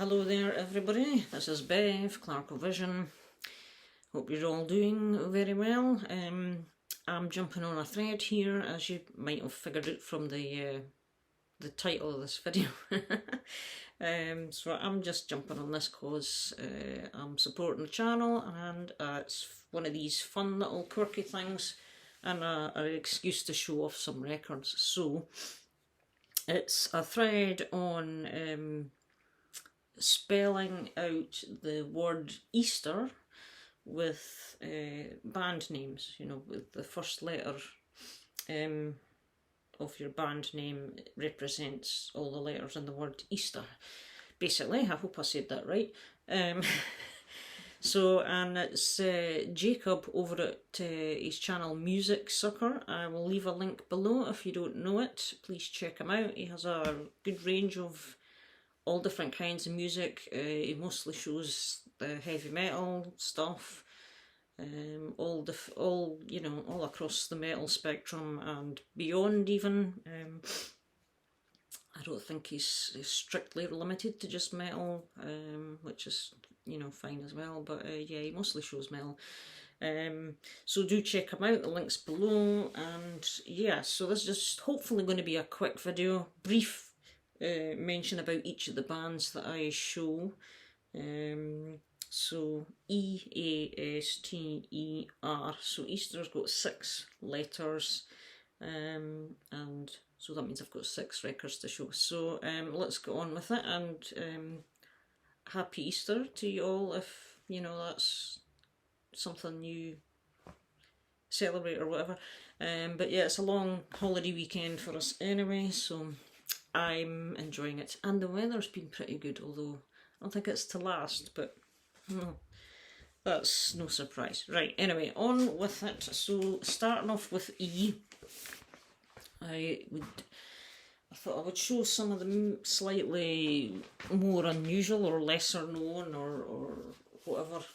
Hello there everybody, this is Bev, Clarko Vision. Hope you're all doing very well. I'm jumping on a thread here, as you might have figured out from the title of this video. So I'm just jumping on this because I'm supporting the channel, and it's one of these fun little quirky things and an excuse to show off some records. So it's a thread on spelling out the word Easter with band names, you know, with the first letter of your band name represents all the letters in the word Easter. Basically, I hope I said that right. So, and it's Jacob over at his channel Music Sucker. I will leave a link below if you don't know it. Please check him out. He has a good range of all different kinds of music. He mostly shows the heavy metal stuff, all across the metal spectrum and beyond even. I don't think he's strictly limited to just metal, which is, you know, fine as well, but yeah, he mostly shows metal. So do check him out, the link's below. And yeah, so this is just hopefully going to be a quick video, brief mention about each of the bands that I show. So E.A.S.T.E.R. So Easter's got 6 letters, and so that means I've got 6 records to show. So let's get on with it, and happy Easter to you all, if you know that's something you celebrate or whatever. But yeah, it's a long holiday weekend for us anyway, so I'm enjoying it, and the weather's been pretty good, although I don't think it's to last, but no, that's no surprise. Right, anyway, on with it. So starting off with E, I thought I would show some of the slightly more unusual or lesser known or whatever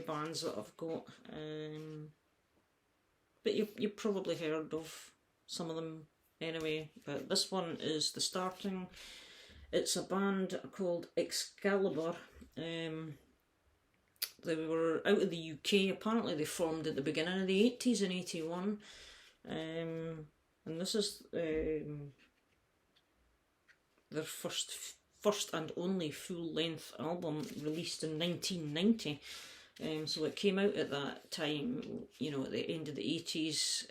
bands that I've got, but you probably heard of some of them anyway. But this one is the starting. It's a band called Excalibur. They were out of the UK. Apparently they formed at the beginning of the 80s in 81. And this is their first and only full-length album, released in 1990. So it came out at that time, you know, at the end of the 80s.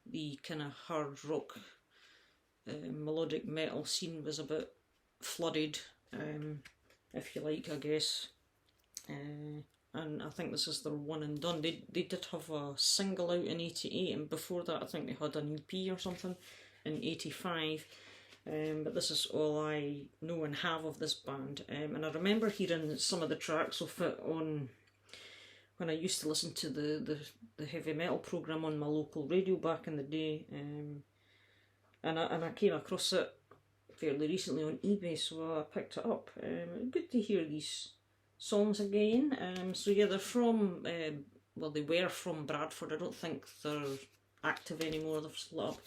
The kind of hard rock, melodic metal scene was a bit flooded, if you like, I guess. And I think this is their one and done. They did have a single out in 88, and before that I think they had an EP or something in 85. But this is all I know and have of this band. And I remember hearing some of the tracks of it on when I used to listen to the heavy metal programme on my local radio back in the day. And I came across it fairly recently on eBay, so I picked it up. Good to hear these songs again. So yeah, they're from, well, they were from Bradford. I don't think they're active anymore, they've split up.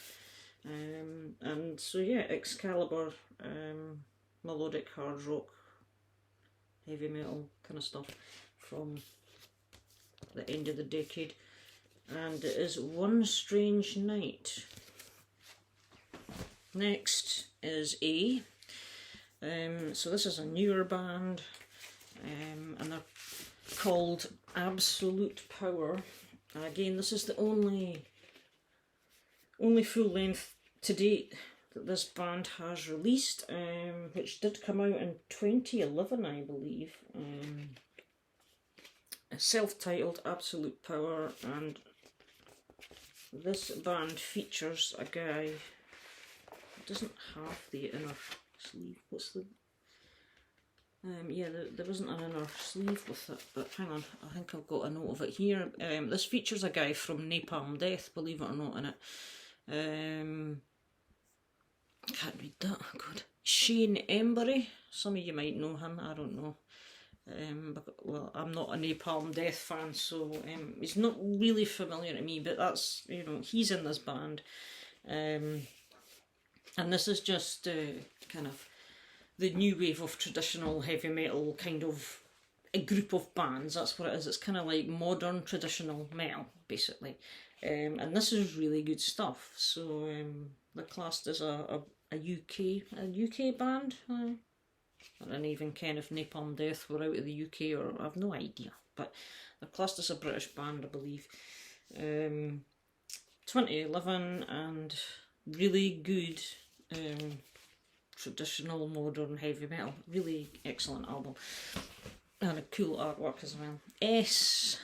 And so yeah, Excalibur, melodic hard rock, heavy metal kind of stuff from the end of the decade. And it is One Strange Night. Next is A. So this is a newer band, and they're called Absolute Power. And again, this is the only full length to date that this band has released, which did come out in 2011, I believe. Self-titled Absolute Power, and this band features a guy who doesn't have the inner sleeve. What's the... yeah, there isn't an inner sleeve with it, but hang on, I think I've got a note of it here. This features a guy from Napalm Death, believe it or not, in it. I can't read that, oh God. Shane Embury, some of you might know him, I don't know. Well, I'm not a Napalm Death fan, so he's not really familiar to me, but that's, you know, he's in this band. And this is just kind of the new wave of traditional heavy metal kind of a group of bands. That's what it is. It's kind of like modern traditional metal, basically. And this is really good stuff. So they're classed as a UK band. I don't even ken if Napalm Death were out of the UK, or I've no idea. But they're classed as a British band, I believe. 2011, and really good traditional modern heavy metal. Really excellent album. And a cool artwork as well. S,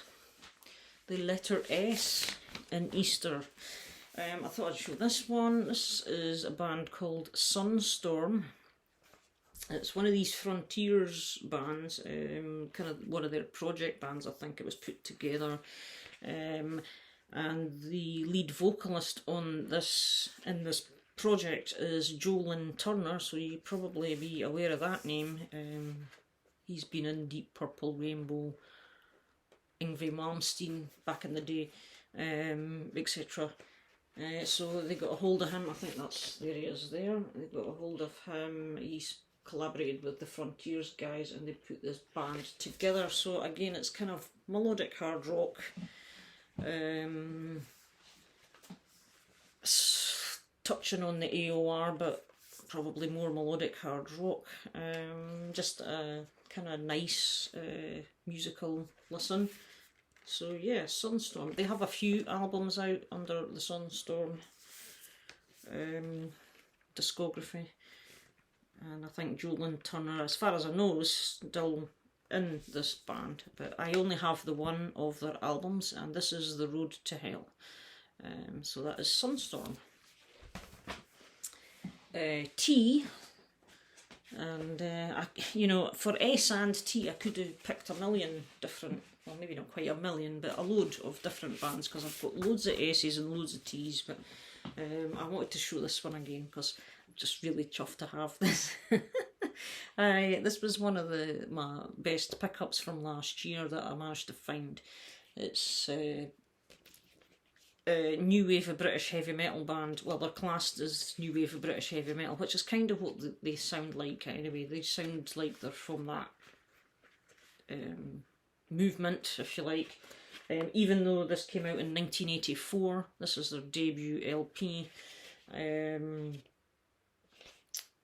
the letter S in E.A.S.T.E.R. I thought I'd show this one. This is a band called Sunstorm. It's one of these Frontiers bands, kind of one of their project bands, I think it was put together. And the lead vocalist on this, in this project, is Joel Turner, so you probably be aware of that name. He's been in Deep Purple, Rainbow, Yngwie Malmsteen back in the day, etc. So they got a hold of him. I think that's, there he is there. They got a hold of him. He's collaborated with the Frontiers guys and they put this band together. So again, it's kind of melodic hard rock. Touching on the AOR, but probably more melodic hard rock. Just a kind of nice musical listen. So yeah, Sunstorm. They have a few albums out under the Sunstorm discography. And I think Joel Turner, as far as I know, is still in this band. But I only have the one of their albums, and this is The Road to Hell. So that is Sunstorm. T, and you know, for S and T I could have picked a million different, well maybe not quite a million, but a load of different bands, because I've got loads of S's and loads of T's, but I wanted to show this one again because I'm just really chuffed to have this. This was one of my best pickups from last year that I managed to find. It's new wave of British heavy metal band. Well, they're classed as new wave of British heavy metal, which is kind of what they sound like anyway. They sound like they're from that movement, if you like. Even though this came out in 1984, this is their debut LP.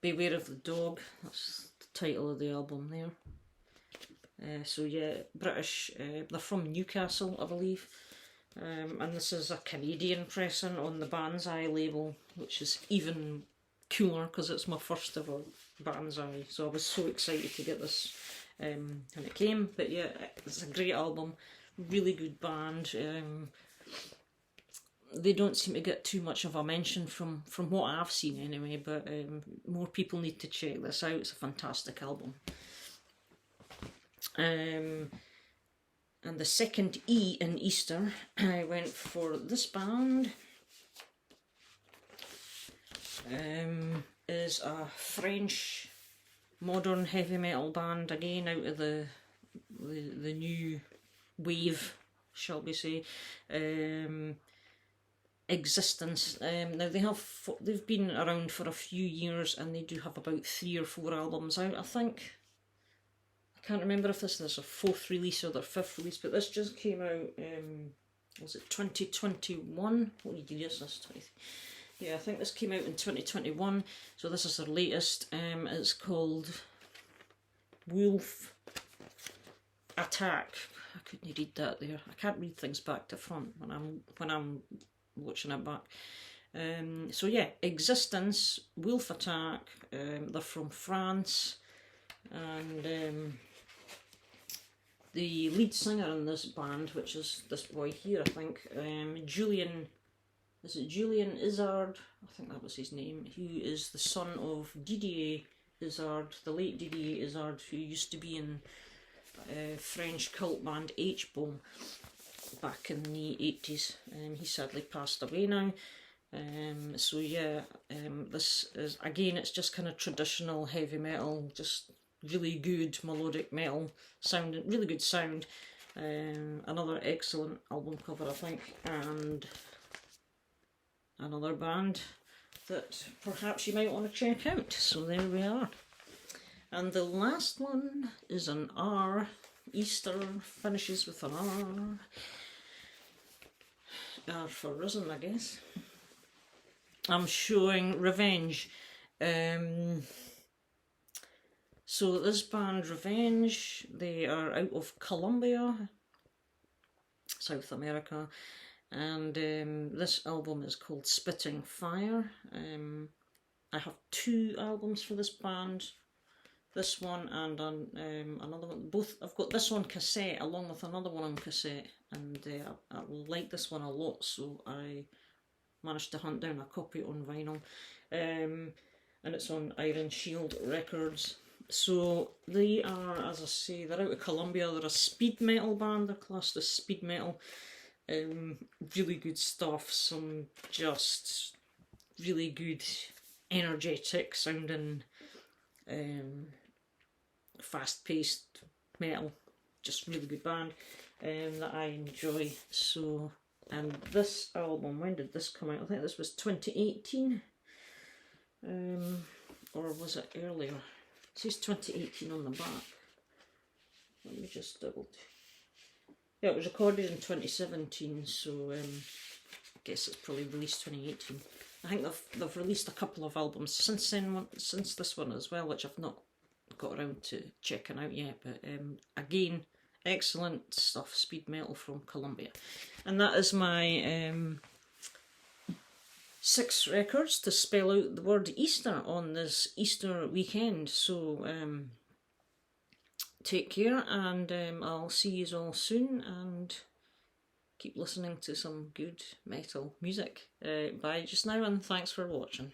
Beware of the Dog, that's the title of the album there. So yeah, British, they're from Newcastle, I believe. And this is a Canadian pressing on the Banzai label, which is even cooler because it's my first ever Banzai. So I was so excited to get this when it came. But yeah, it's a great album, really good band. They don't seem to get too much of a mention from what I've seen anyway, but more people need to check this out. It's a fantastic album. And the second E in E.A.S.T.E.R, I went for this band. Is a French modern heavy metal band, again out of the new wave, shall we say. Existence. Now they've been around for a few years, and they do have about 3 or 4 albums out, I think. I can't remember if this is their 4th release or their 5th release, but this just came out, was it 2021? What year is this? Yeah, I think this came out in 2021, so this is their latest. It's called Wolf Attack. I couldn't read that there. I can't read things back to front when I'm watching it back. So yeah, Existence, Wolf Attack. They're from France, and the lead singer in this band, which is this boy here, I think, Julian Izzard, I think that was his name, who is the son of Didier Izzard, the late Didier Izzard, who used to be in French cult band H-Bomb back in the 80s. He sadly passed away now. So yeah, this is, again, it's just kind of traditional heavy metal, just really good melodic metal sound, really good sound. Another excellent album cover, I think, and another band that perhaps you might want to check out. So there we are. And the last one is an R. Easter finishes with an R. R for Risen, I guess. I'm showing Revenge. So this band, Revenge, they are out of Colombia, South America, and this album is called Spitting Fire. I have 2 albums for this band, this one and another one. Both, I've got this one cassette along with another one on cassette, and I like this one a lot, so I managed to hunt down a copy on vinyl, and it's on Iron Shield Records. So they are, as I say, they're out of Colombia. They're a speed metal band. They're classed as speed metal. Really good stuff. Some just really good, energetic sounding, fast-paced metal. Just really good band that I enjoy. So, and this album, when did this come out? I think this was 2018, or was it earlier? It says 2018 on the back. Let me just double. Yeah, it was recorded in 2017, so I guess it's probably released 2018. I think they've released a couple of albums since then, since this one as well, which I've not got around to checking out yet. But again, excellent stuff, speed metal from Colombia. And that is my 6 records to spell out the word Easter on this Easter weekend. So take care, and I'll see you all soon, and keep listening to some good metal music. Bye just now, and thanks for watching.